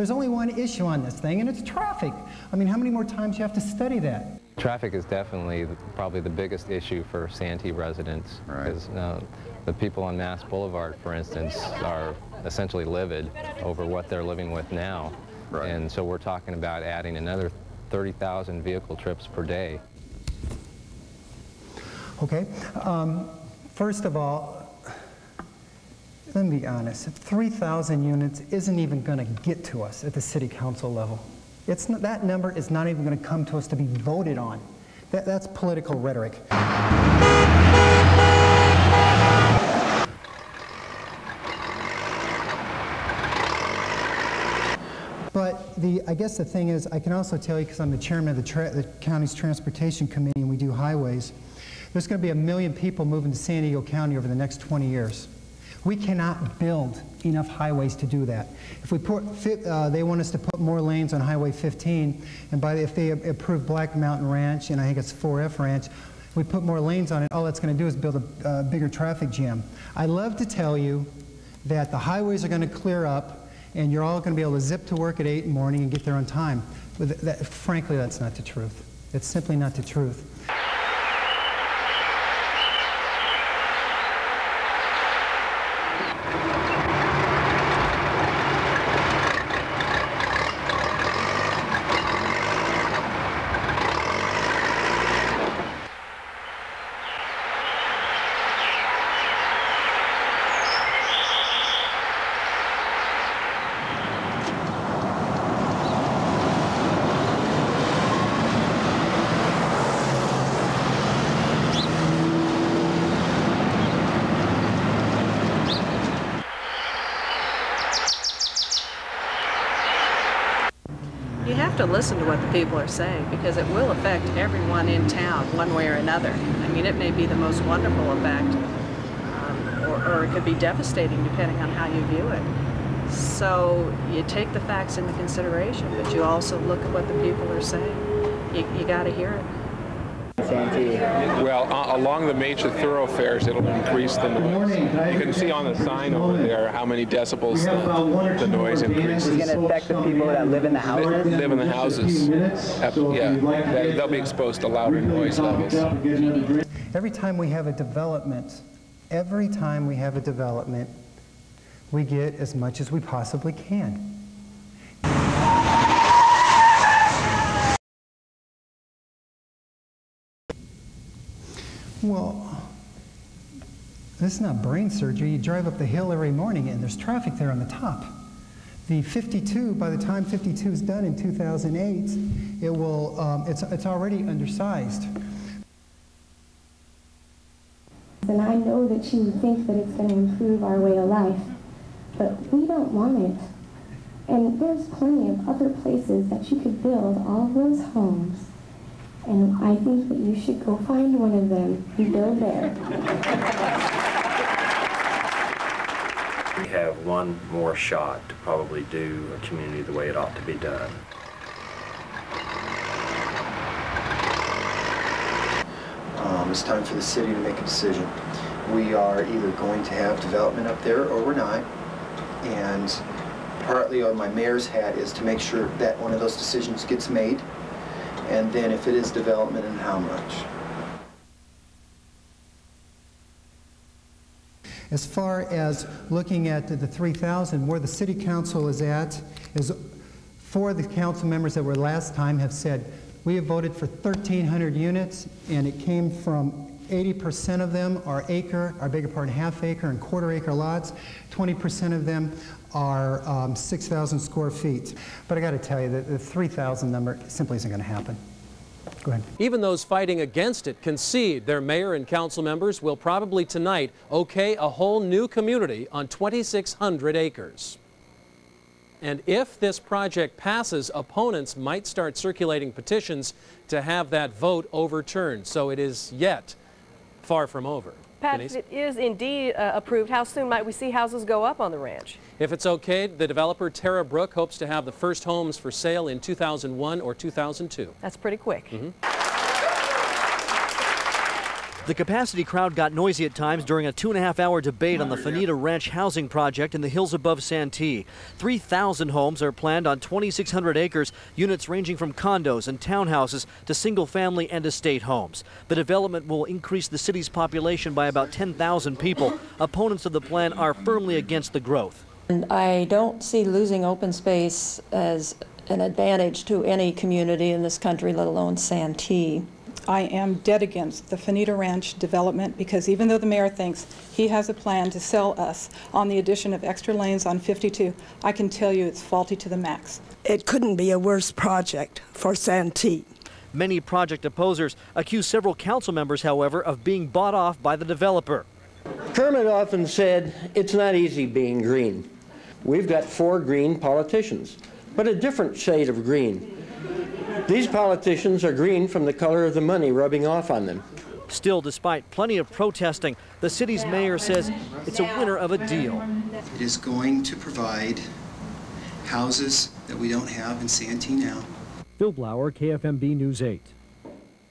There's only one issue on this thing, and it's traffic. I mean, how many more times do you have to study that? Traffic is definitely probably the biggest issue for Santee residents, because the people on Mass Boulevard, for instance, are essentially livid over what they're living with now. And so we're talking about adding another 30,000 vehicle trips per day. Okay. First of all, let me be honest. 3,000 units isn't even going to get to us at the city council level. It's not, that number is not even going to come to us to be voted on. That's political rhetoric. But I guess the thing is, I can also tell you, because I'm the chairman of the county's transportation committee and we do highways, there's going to be 1 million people moving to San Diego County over the next 20 years. We cannot build enough highways to do that. If we put, they want us to put more lanes on Highway 15, and if they approve Black Mountain Ranch, and I think it's 4F Ranch, we put more lanes on it, all that's going to do is build a bigger traffic jam. I love to tell you that the highways are going to clear up, and you're all going to be able to zip to work at 8 in the morning and get there on time. But frankly, that's not the truth. It's simply not the truth. You have to listen to what the people are saying, because it will affect everyone in town one way or another. I mean, it may be the most wonderful effect, or it could be devastating depending on how you view it. So you take the facts into consideration, but you also look at what the people are saying. You got to hear it. Well, along the major thoroughfares, it'll increase the noise. You can see on the sign over there how many decibels the noise increases. It's going to affect the people that live in the houses? Live in the houses. Yeah, they'll be exposed to louder noise levels. Every time we have a development, we get as much as we possibly can. Well, this is not brain surgery. You drive up the hill every morning and there's traffic there on the top. The 52, by the time 52 is done in 2008, it will, it's already undersized. And I know that you would think that it's going to improve our way of life, but we don't want it. And there's plenty of other places that you could build all those homes. And I think that you should go find one of them and build there. We have one more shot to probably do a community the way it ought to be done. It's time for the city to make a decision. We are either going to have development up there or we're not. And partly on my mayor's hat is to make sure that one of those decisions gets made. And then if it is development, and how much. As far as looking at the 3,000, where the city council is at, is 4 of the council members that were last time have said, we have voted for 1,300 units, and it came from 80% of them are half acre and quarter acre lots. 20% of them are 6,000 square feet. But I got to tell you that the 3,000 number simply isn't going to happen. Go ahead. Even those fighting against it concede their mayor and council members will probably tonight okay a whole new community on 2,600 acres. And if this project passes, opponents might start circulating petitions to have that vote overturned. So it is yet far from over. Pat, Denise? if it is indeed approved, how soon might we see houses go up on the ranch? If it's okay, the developer Tara Brook hopes to have the first homes for sale in 2001 or 2002. That's pretty quick. The capacity crowd got noisy at times during a 2.5-hour debate on the Fanita Ranch housing project in the hills above Santee. 3,000 homes are planned on 2,600 acres, units ranging from condos and townhouses to single-family and estate homes. The development will increase the city's population by about 10,000 people. Opponents of the plan are firmly against the growth. And I don't see losing open space as an advantage to any community in this country, let alone Santee. I am dead against the Fanita Ranch development because even though the mayor thinks he has a plan to sell us on the addition of extra lanes on 52, I can tell you it's faulty to the max. It couldn't be a worse project for Santee. Many project opposers accuse several council members, however, of being bought off by the developer. Kermit often said, it's not easy being green. We've got 4 green politicians, but a different shade of green. These politicians are green from the color of the money rubbing off on them. Still, despite plenty of protesting, the city's mayor says it's a winner of a deal. It is going to provide houses that we don't have in Santee now. Phil Blauer, KFMB News 8.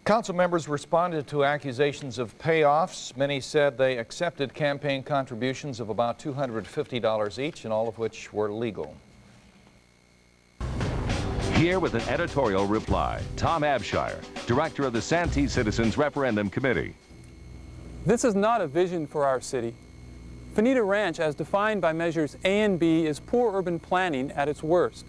Council members responded to accusations of payoffs. Many said they accepted campaign contributions of about $250 each, and all of which were legal. Here with an editorial reply, Tom Abshire, director of the Santee Citizens Referendum Committee. This is not a vision for our city. Fanita Ranch, as defined by measures A and B, is poor urban planning at its worst.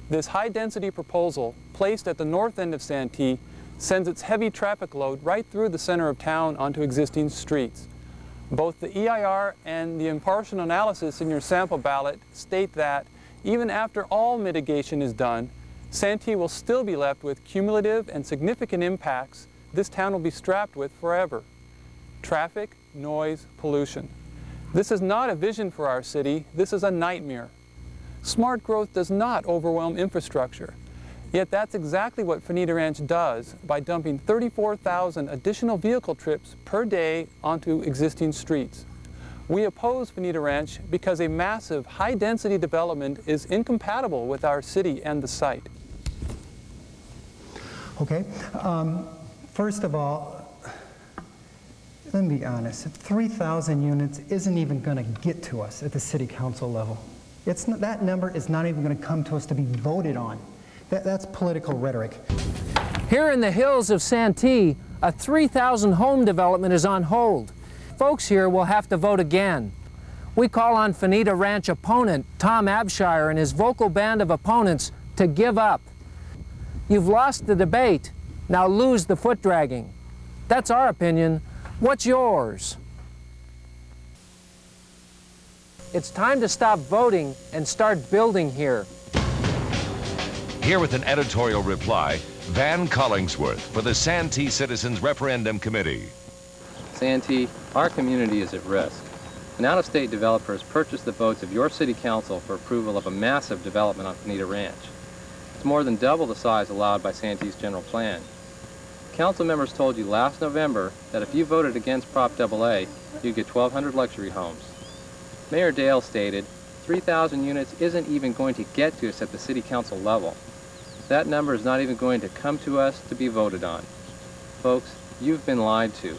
This high-density proposal, placed at the north end of Santee, sends its heavy traffic load right through the center of town onto existing streets. Both the EIR and the impartial analysis in your sample ballot state that, even after all mitigation is done, Santee will still be left with cumulative and significant impacts this town will be strapped with forever. Traffic, noise, pollution. This is not a vision for our city, this is a nightmare. Smart growth does not overwhelm infrastructure. Yet that's exactly what Fanita Ranch does by dumping 34,000 additional vehicle trips per day onto existing streets. We oppose Fanita Ranch because a massive, high-density development is incompatible with our city and the site. Okay. First of all, let me be honest. 3,000 units isn't even going to get to us at the city council level. It's not, that number is not even going to come to us to be voted on. That's political rhetoric. Here in the hills of Santee, a 3,000 home development is on hold. Folks here will have to vote again. We call on Fanita Ranch opponent Tom Abshire and his vocal band of opponents to give up. You've lost the debate, now lose the foot dragging. That's our opinion. What's yours? It's time to stop voting and start building here. Here with an editorial reply, Van Collingsworth for the Santee Citizens Referendum Committee. Santee, our community is at risk. An out-of-state developer has purchased the votes of your city council for approval of a massive development on Fanita Ranch. It's more than double the size allowed by Santee's general plan. Council members told you last November that if you voted against Prop AA, you'd get 1,200 luxury homes. Mayor Dale stated, 3,000 units isn't even going to get to us at the city council level. That number is not even going to come to us to be voted on. Folks, you've been lied to.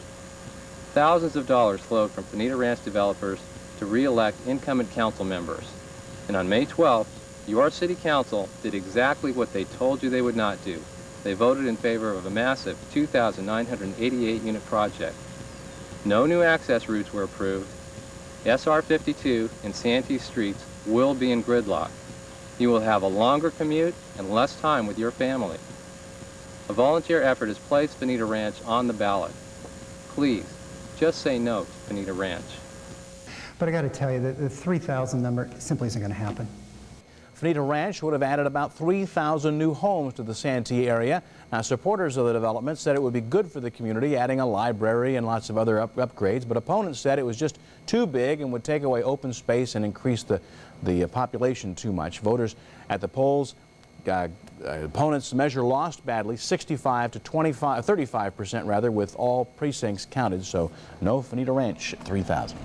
Thousands of dollars flowed from Fanita Ranch developers to re-elect incumbent council members. And on May 12th, your city council did exactly what they told you they would not do. They voted in favor of a massive 2,988 unit project. No new access routes were approved. SR 52 and Santee streets will be in gridlock. You will have a longer commute and less time with your family. A volunteer effort has placed Fanita Ranch on the ballot. Please, just say no to Fanita Ranch. But I got to tell you that the 3,000 number simply isn't going to happen. Fanita Ranch would have added about 3,000 new homes to the Santee area. Now, supporters of the development said it would be good for the community, adding a library and lots of other upgrades, but opponents said it was just too big and would take away open space and increase the population too much. Voters at the polls, opponents' measure lost badly, 65 to 35% rather, with all precincts counted, so no Fanita Ranch 3,000.